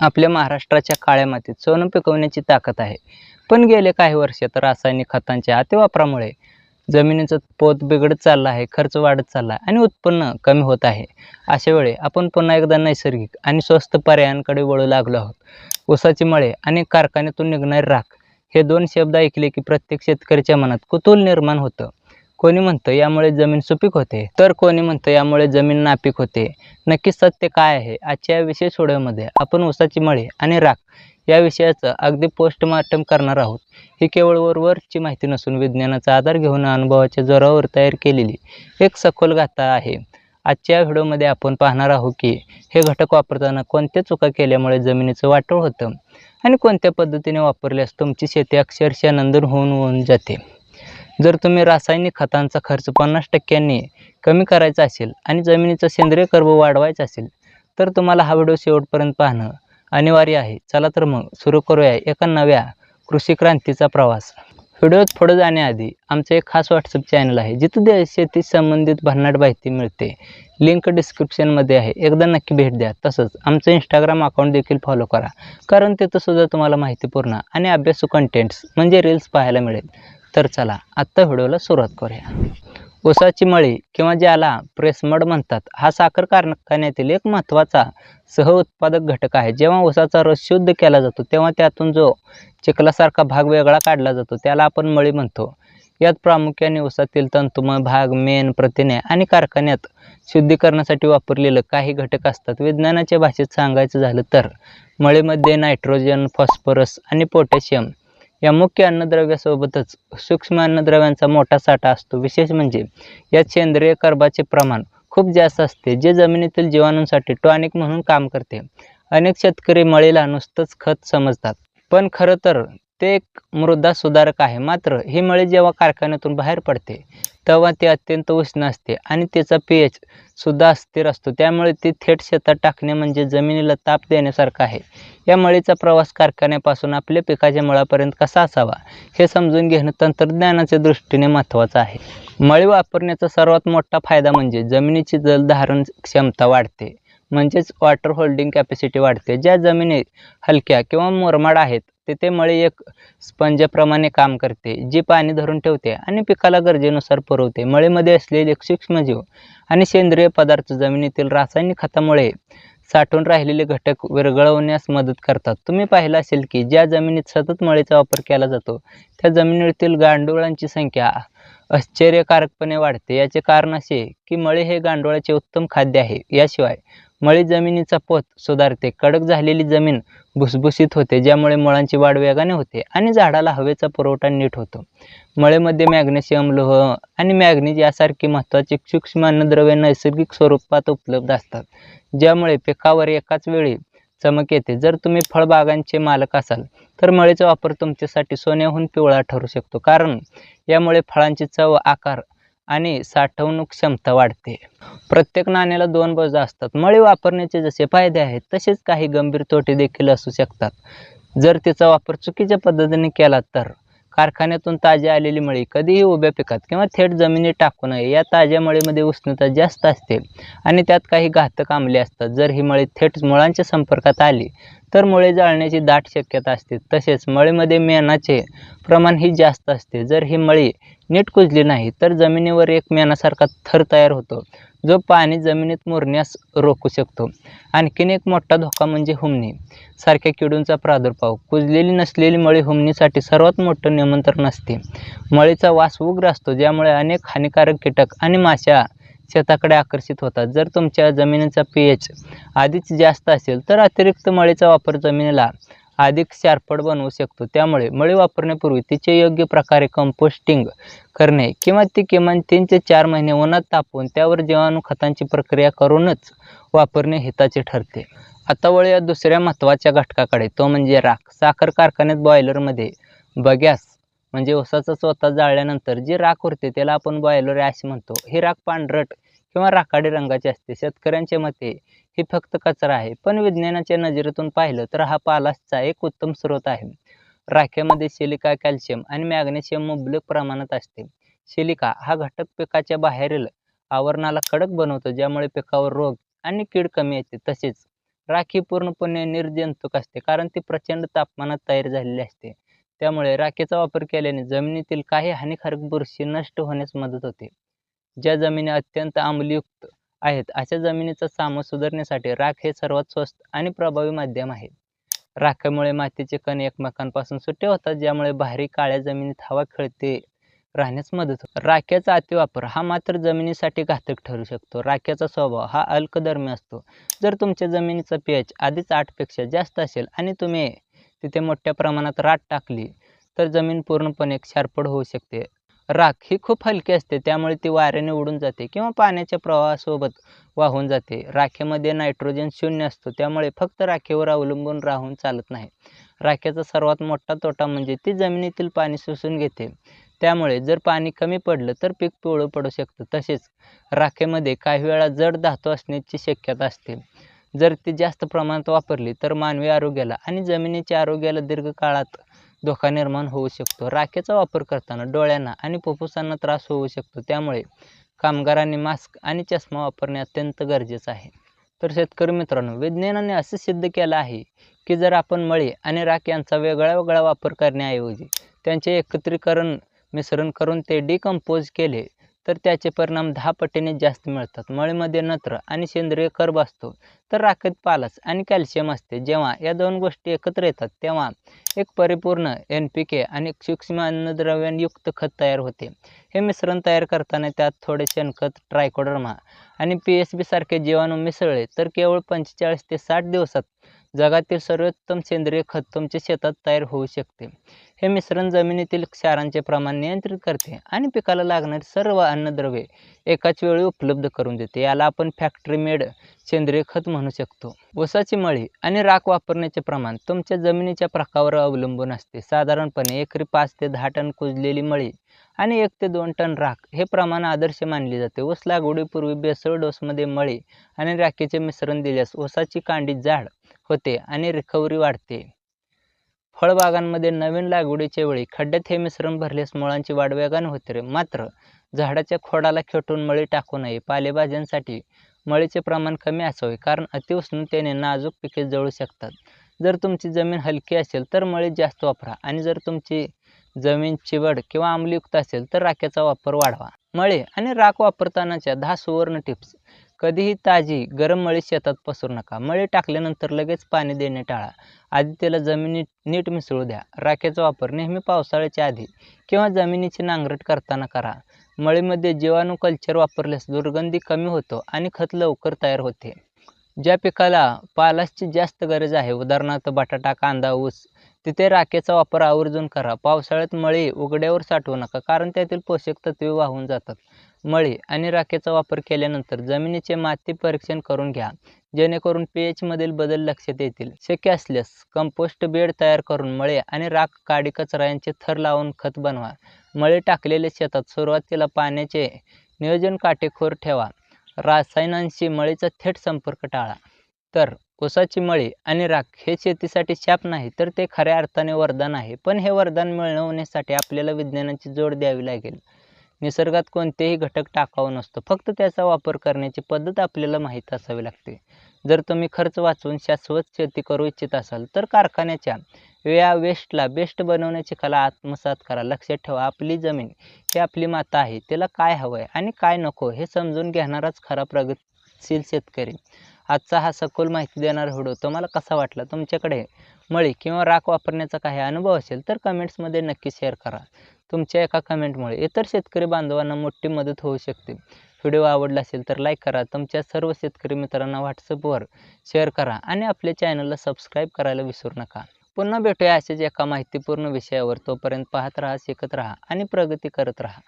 आपल्या महाराष्ट्राच्या काळ्या मातीत सोनं पिकवण्याची ताकद आहे. पण गेले काही वर्षात रासायनिक खतांच्या अतिवापरामुळे जमिनीचं पोत बिघडत चाललं आहे, खर्च वाढत चालला आहे आणि उत्पन्न कमी होत आहे. अशा वेळी आपण पुन्हा एकदा नैसर्गिक आणि स्वस्त पर्यायांकडे वळू लागलो आहोत. ऊसाची मळे आणि कारखान्यातून निघणारी राख हे दोन शब्द ऐकले की प्रत्येक शेतकऱ्याच्या मनात कुतूहल निर्माण होतं. कोणी म्हणतं यामुळे जमीन सुपीक होते, तर कोणी म्हणतं यामुळे जमीन नापीक होते. नक्की सत्य काय आहे? आजच्या या विशेष व्हिडिओमध्ये आपण ऊसाची मळी आणि राख या विषयाचं अगदी पोस्टमार्टम करणार आहोत. ही केवळ वरवरची माहिती नसून विज्ञानाचा आधार घेऊन अनुभवाच्या जोरावर तयार केलेली एक सखोल गाथा आहे. आजच्या या व्हिडिओमध्ये आपण पाहणार आहोत की हे घटक वापरताना कोणत्या चुका केल्यामुळे जमिनीचं वाटोळ होतं आणि कोणत्या पद्धतीने वापरल्यास तुमची शेती अक्षरशः नंदन होऊन जाते. जर तुम्ही रासायनिक खतांचा खर्च 50% कमी करायचा असेल आणि जमिनीचा सेंद्रिय कर्ब वाढवायचा असेल तर तुम्हाला हा व्हिडिओ शेवटपर्यंत पाहणं अनिवार्य आहे. चला तर मग सुरू करूया एका नव्या कृषी क्रांतीचा प्रवास. व्हिडिओत पुढे जाण्याआधी आमचं एक खास व्हॉट्सअप चॅनल आहे जिथं शेती संबंधित भन्नाट माहिती मिळते. लिंक डिस्क्रिप्शनमध्ये आहे, एकदा नक्की भेट द्या. तसंच आमचं इंस्टाग्राम अकाउंट देखील फॉलो करा, कारण तिथं सुद्धा तुम्हाला माहितीपूर्ण आणि अभ्यासू कंटेंट्स म्हणजे रील्स पाहायला मिळेल. तर चला आत्ता व्हिडिओला सुरुवात करूया. ऊसाची मळी किंवा ज्याला प्रेसमड म्हणतात, हा साखर कारखान्यातील एक महत्त्वाचा सहउत्पादक घटक आहे. जेव्हा ऊसाचा रस शुद्ध केला जातो तेव्हा त्यातून जो चिखलासारखा भाग वेगळा काढला जातो त्याला आपण मळी म्हणतो. यात प्रामुख्याने ऊसातील तंतुमय भाग, मेण, प्रथिने आणि कारखान्यात शुद्धीकरणासाठी वापरलेले काही घटक असतात. विज्ञानाच्या भाषेत सांगायचं झालं तर मळीमध्ये नायट्रोजन, फॉस्फरस आणि पोटॅशियम या मुख्य अन्नद्रव्यासोबतच सूक्ष्म अन्नद्रव्यांचा मोठा साठा असतो. विशेष म्हणजे यात सेंद्रिय कर्बाचे प्रमाण खूप जास्त असते, जे जमिनीतील जीवाणूंसाठी टॉनिक म्हणून काम करते. अनेक शेतकरी मळीला नुसतंच खत समजतात, पण खरं तर ते एक मृदा सुधारक आहे. मात्र ही मळी जेव्हा कारखान्यातून बाहेर पडते तेव्हा ती अत्यंत उष्ण असते आणि तिचा pH सुद्धा अस्थिर असतो. त्यामुळे ती थेट शेतात टाकणे म्हणजे जमिनीला ताप देण्यासारखं आहे. या मळीचा प्रवास कारखान्यापासून आपल्या पिकाच्या मुळापर्यंत कसा असावा हे समजून घेणं तंत्रज्ञानाच्या दृष्टीने महत्त्वाचं आहे. मळी वापरण्याचा सर्वात मोठा फायदा म्हणजे जमिनीची जलधारण क्षमता वाढते, म्हणजेच वॉटर होल्डिंग कॅपॅसिटी वाढते. ज्या जमिनी हलक्या किंवा मुरमाड आहेत तेथे मळी एक स्पंजप्रमाणे काम करते, जी पाणी धरून ठेवते आणि पिकाला गरजेनुसार पुरवते. मळीमध्ये असलेले सूक्ष्मजीव आणि सेंद्रिय पदार्थ जमिनीतील रासायनिक खतामुळे साठून राहिलेले घटक विरघळवण्यास मदत करतात. तुम्ही पाहिलं असेल की ज्या जमिनीत सतत मळीचा वापर केला जातो त्या जमिनीतील गांडुळांची संख्या आश्चर्यकारकपणे वाढते. याचे कारण असे की मळी हे गांडुळाचे उत्तम खाद्य आहे. याशिवाय मळी जमिनीचा पोत सुधारते, कडक झालेली जमीन भुसभुशीत होते, ज्यामुळे मुळांची वाढ वेगाने होते आणि झाडाला हवेचा पुरवठा नीट होतो. मळीमध्ये मॅग्नेशियम, लोह आणि मॅग्नीज यासारखी महत्त्वाची सूक्ष्म अन्नद्रव्ये नैसर्गिक स्वरूपात उपलब्ध असतात, ज्यामुळे पिकावर एकाच वेळी चमक येते. जर तुम्ही फळबागांचे मालक असाल तर मळीचा वापर तुमच्यासाठी सोन्याहून पिवळा ठरू शकतो, कारण यामुळे फळांची चव, आकार आणि साठवणूक क्षमता वाढते. प्रत्येक नाण्याला दोन बाजू असतात. मळी वापरण्याचे जसे फायदे आहेत तसेच काही गंभीर तोटे देखील असू शकतात. जर तिचा वापर चुकीच्या पद्धतीने केला तर कारखान्यातून ताजी आलेली मळी कधीही उभ्या पिकात किंवा थेट जमिनीत टाकू नये. या ताज्या मळीमध्ये उष्णता जास्त असते आणि त्यात काही घातक आम्ले असतात. जर ही मळी थेट मुळांच्या संपर्कात आली तर मुळे जळण्याची दाट शक्यता असते. तसेच मळीमध्ये मेणाचे प्रमाण ही जास्त असते. जर ही मळी नीट कुजली नाही तर जमिनीवर एक मेणासारखा थर तयार होतो, जो पाणी जमिनीत मुरण्यास रोखू शकतो. आणखीन एक मोठा धोका म्हणजे हुमणी सारख्या किडूंचा प्रादुर्भाव. कुजलेली नसलेली मळी हुमणीसाठी सर्वात मोठं निमंत्रण असते. मळीचा वास उग्र असतो, ज्यामुळे अनेक हानिकारक कीटक आणि माशा शेताकडे आकर्षित होतात. जर तुमच्या जमिनीचा pH आधीच जास्त असेल तर अतिरिक्त मळीचा वापर जमिनीला अधिक क्षारपड बनवू शकतो. त्यामुळे मळी वापरण्यापूर्वी तिचे योग्य प्रकारे कंपोस्टिंग करणे किंवा ती किमान 3 ते 4 महिने उन्हात तापवून त्यावर जीवाणू खतांची प्रक्रिया करूनच वापरणे हिताचे ठरते. आता वळूया दुसऱ्या महत्त्वाच्या घटकाकडे, तो म्हणजे राख. साखर कारखान्यात बॉयलरमध्ये बगॅस म्हणजे ऊसाचा स्वतः जाळल्यानंतर जी राख उरते त्याला आपण बॉयलर ॲश म्हणतो. ही राख पांढरट किंवा राखाडी रंगाची असते. शेतकऱ्यांच्या मते ही फक्त कचरा आहे, पण विज्ञानाच्या नजरेतून पाहिलं तर हा पालाशचा एक उत्तम स्रोत आहे. राखेमध्ये सिलिका, कॅल्शियम आणि मॅग्नेशियम मुबलक प्रमाणात असते. सिलिका हा घटक पिकाच्या बाहेरील आवरणाला कडक बनवतो, ज्यामुळे पिकावर रोग आणि कीड कमी येते. तसेच राख ही पूर्णपणे निर्जंतुक असते, कारण ती प्रचंड तापमानात तयार झालेली असते. त्यामुळे राखेचा वापर केल्याने जमिनीतील काही हानिकारक बुरशी नष्ट होण्यास मदत होते. ज्या जमिनी अत्यंत आम्लयुक्त आहेत, अशा जमिनीचा सामत सुधारण्यासाठी राख हे सर्वात स्वस्त आणि प्रभावी माध्यम आहे. राखेमुळे मातीचे कण एकमेकांपासून सुटे होतात, ज्यामुळे बाहेरील काळ्या जमिनीत हवा खेळते राहण्यास मदत होते. राख्याचा अतिवापर हा मात्र जमिनीसाठी घातक ठरू शकतो. राख्याचा स्वभाव हा अल्कधर्मी असतो. जर तुमच्या जमिनीचा pH आधीच 8 पेक्षा जास्त असेल आणि तुम्ही तिथे मोठ्या प्रमाणात राख टाकली, तर जमीन पूर्णपणे क्षारपड होऊ शकते. राख ही खूप हलकी असते, त्यामुळे ती वाऱ्याने उडून जाते किंवा पाण्याच्या प्रवाहासोबत वाहून जाते. राखेमध्ये नायट्रोजन शून्य असतो, त्यामुळे फक्त राखेवर अवलंबून राहून चालत नाही. राखेचा सर्वात मोठा तोटा म्हणजे ती जमिनीतील पाणी शोषून घेते. त्यामुळे जर पाणी कमी पडलं तर पीक पिवळं पडू शकतं. तसेच राखेमध्ये काही वेळा जड धातू असण्याची शक्यता असते. जर ती जास्त प्रमाणात वापरली तर मानवी आरोग्याला आणि जमिनीच्या आरोग्याला दीर्घकाळात धोका निर्माण होऊ शकतो. राखेचा वापर करताना डोळ्यांना आणि फुफ्फुसांना त्रास होऊ शकतो. त्यामुळे कामगारांनी मास्क आणि चष्मा वापरणे अत्यंत गरजेचं आहे. तर शेतकरी मित्रांनो, विज्ञानाने असं सिद्ध केलं आहे की जर आपण मळी आणि राख यांचा वेगळा वेगळा वापर करण्याऐवजी त्यांचे एकत्रीकरण मिश्रण करून ते डिकंपोज केले, तर त्याचे परिणाम 10 पटीने जास्त मिळतात. मळीमध्ये नत्र आणि सेंद्रिय कर्ब असतो, तर राखेत पालाश आणि कॅल्शियम असते. जेव्हा या दोन गोष्टी एकत्र येतात, तेव्हा एक परिपूर्ण NPK आणि सूक्ष्म अन्नद्रव्यांयुक्त खत तयार होते. हे मिश्रण तयार करताना त्यात थोडे शेणखत, ट्रायकोडर्मा आणि PSB सारखे जीवाणू मिसळले, तर केवळ 45 ते 60 दिवसात जगातील सर्वोत्तम सेंद्रिय खत तुमच्या शेतात तयार होऊ शकते. हे मिश्रण जमिनीतील क्षारांचे प्रमाण नियंत्रित करते आणि पिकाला लागणारी सर्व अन्नद्रव्ये एकाच वेळी उपलब्ध करून देते. याला आपण फॅक्टरी मेड सेंद्रिय खत म्हणू शकतो. ऊसाची मळी आणि राख वापरण्याचे प्रमाण तुमच्या जमिनीच्या प्रकारावर अवलंबून असते. साधारणपणे एकरी 5 ते 10 टन कुजलेली मळी आणि 1 ते 2 टन राख हे प्रमाण आदर्श मानले जाते. ऊस लागवडीपूर्वी बेसल डोसमध्ये मळी आणि राखेचे मिश्रण दिल्यास ऊसाची कांडी जाड होते आणि रिकव्हरी वाढते. फळबागांमध्ये नवीन लागवडीच्या वेळी खड्ड्यात हे मिश्रण भरल्यास मुळांची वाढ वेगाने होते. मात्र झाडाच्या खोडाला खेटून मळी टाकू नये. पालेभाज्यांसाठी मळीचे प्रमाण कमी असावे, कारण अतिउष्णतेने नाजूक पिके जळू शकतात. जर तुमची जमीन हलकी असेल तर मळी जास्त वापरा आणि जर तुमची जमीन चिवट किंवा आम्लयुक्त असेल तर राखेचा वापर वाढवा. मळी आणि राख वापरतानाच्या 10 सुवर्ण टिप्स. कधीही ताजी गरम मळी शेतात पसरू नका. मळी टाकल्यानंतर लगेच पाणी देणे टाळा. आधी त्याला जमिनीत नीट मिसळू द्या. राखेचा वापर नेहमी पावसाळ्याच्या आधी किंवा जमिनीची नांगरट करताना करा. मळीमध्ये जीवाणू कल्चर वापरल्यास दुर्गंधी कमी होतो आणि खत लवकर तयार होते. ज्या पिकाला पालाशची जास्त गरज आहे, उदाहरणार्थ बटाटा, कांदा, ऊस, तिथे राखेचा वापर आवर्जून करा. पावसाळ्यात मळी उघड्यावर साठवू नका, कारण त्यातील पोषक तत्वे वाहून जातात. मळी आणि राखेचा वापर केल्यानंतर जमिनीचे माती परीक्षण करून घ्या, जेणेकरून pH मधील बदल लक्षात येतील. शक्य असल्यास कंपोस्ट बेड तयार करून मळी आणि राख, काडी कचरा यांचे थर लावून खत बनवा. मळी टाकलेल्या शेतात सुरुवातीला पाण्याचे नियोजन काटेकोर ठेवा. रसायनांशी मळीचा थेट संपर्क टाळा. तर ऊसाची मळी आणि राख हे शेतीसाठी शाप नाही, तर ते खऱ्या अर्थाने वरदान आहे. पण हे वरदान मिळवण्यासाठी आपल्याला विज्ञानाची जोड द्यावी लागेल. निसर्गात कोणतेही घटक टाकाऊ नसतो, फक्त त्याचा वापर करण्याची पद्धत आपल्याला माहीत असावी लागते. जर तुम्ही खर्च वाचवून शाश्वत शेती करू इच्छित असाल तर कारखान्याच्या या वेस्टला बेस्ट बनवण्याची कला आत्मसात करा. लक्षात ठेवा, आपली जमीन ही आपली माता आहे. तिला काय हवंय आणि काय नको हे समजून घेणाराच खरा प्रगतशील शेतकरी. आजचा हा सखोल माहिती देणारा व्हिडिओ तुम्हाला कसा वाटला? तुमच्याकडे मळी किंवा राख वापरण्याचा काही अनुभव असेल तर कमेंट्समध्ये नक्की शेअर करा. तुमच्या एका कमेंटमुळे इतर शेतकरी बांधवांना मोठी मदत होऊ शकते. व्हिडिओ आवडला असेल तर लाईक करा, तुमच्या सर्व शेतकरी मित्रांना व्हॉट्सअपवर शेअर करा आणि आपल्या चॅनलला सबस्क्राईब करायला विसरू नका. पुन्हा भेटूया अशाच एका माहितीपूर्ण विषयावर. तोपर्यंत पाहत राहा, शिकत राहा आणि प्रगती करत राहा.